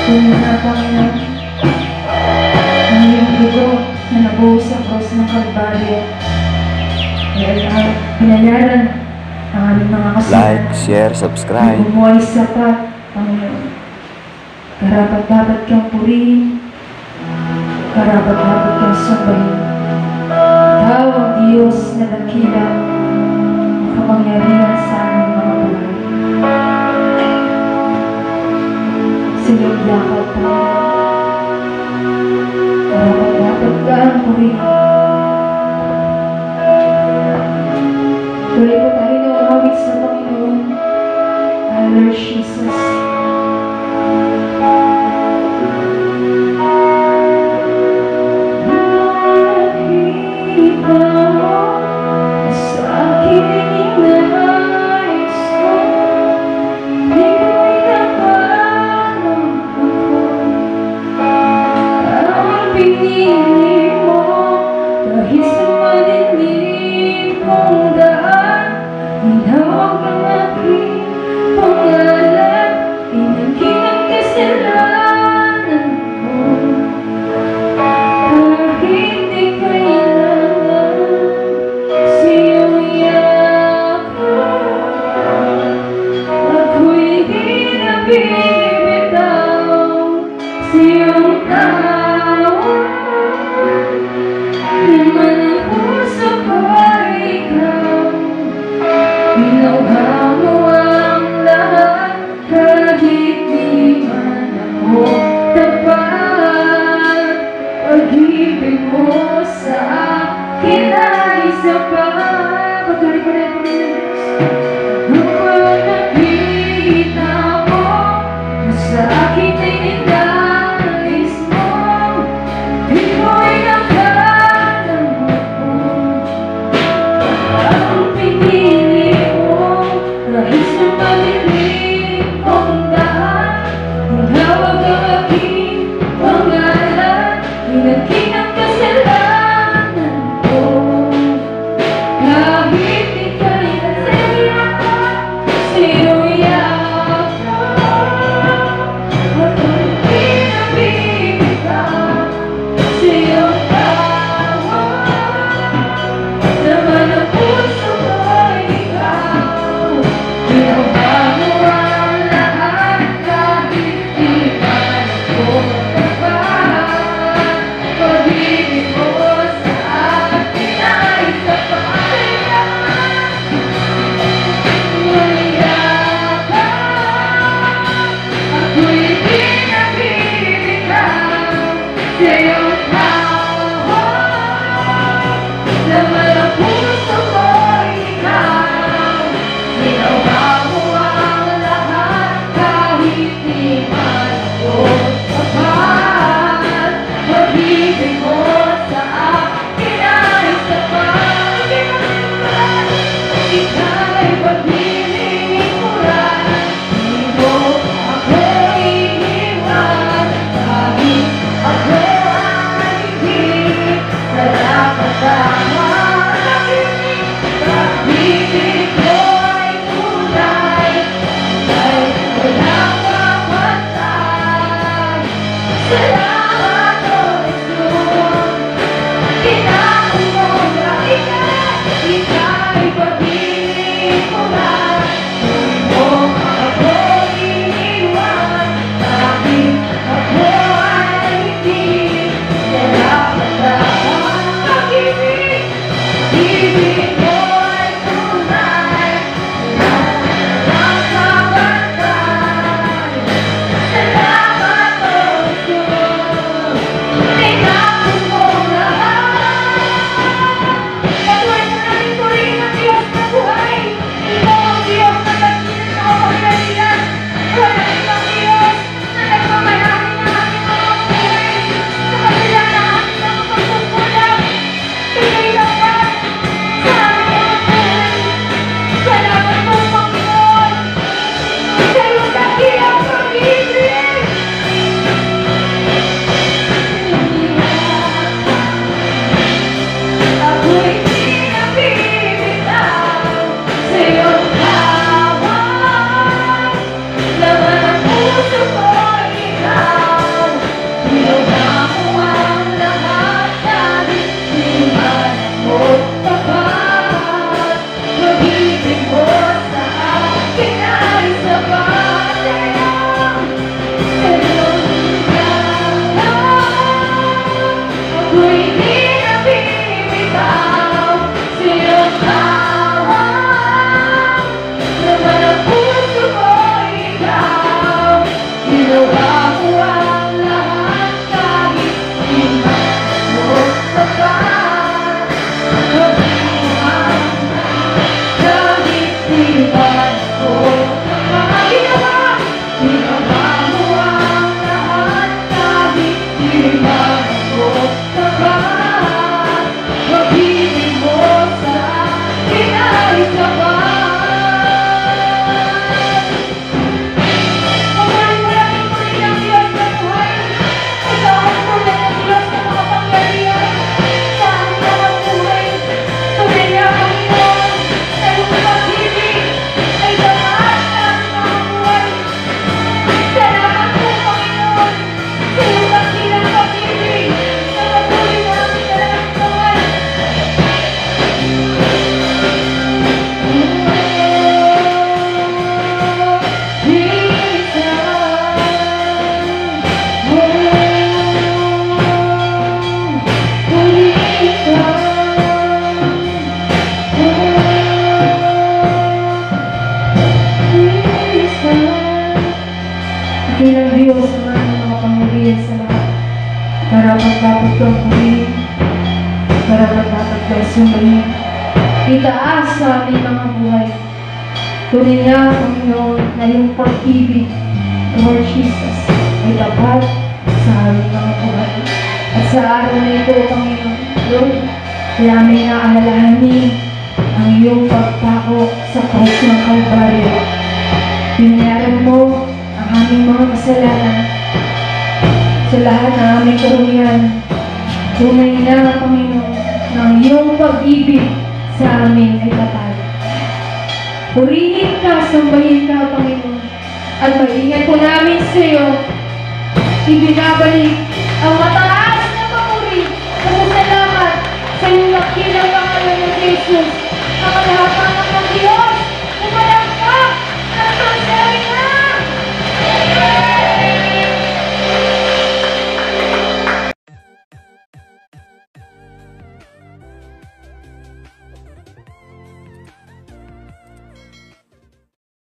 Tunay na Panginoon, ang iyong dugo na nabuhos sa cross ng Kalbaryo. Dahil ang pinanyaran ang aming mga kasalanan. Like, share, subscribe. Bumuhay sapat, Panginoon. Karapat-dapat kang purihin. Karapat-dapat kang sambahin. Ikaw ang Diyos na dakila, makapangyarihan sa aming mga buhay. Sa iyong yakap, Panginoon. Karapat-dapat kang purihin. Tuloy po tayo na umawit sa Panginoon. Our Lord Jesus. Ama ng mga pamilya sa lahat. Karapat dapat kang purihin. Karapat dapat kang sumbahin. Itaas sa aming mga buhay. Tunay niya, Panginoon, na yung pag-ibig, Lord Jesus, ay tapat sa aming mga buhay. At sa araw na ito, Panginoon, Lord, kaya aming naalalahanin ang iyong pagpako sa krus ng Kalbaryo. Binayaran mo ang aming mga kasalanan sa lahat ng aming karumihan. Tunay na, Panginoon, na ang iyong pag-ibig sa amin ay tapat. Purihin ka, sambahin ka, Panginoon, at maingat po namin sa iyo. Ibinabalik ang mataas na papuri at salamat sa iyong nakilang pangalan ng Jesus.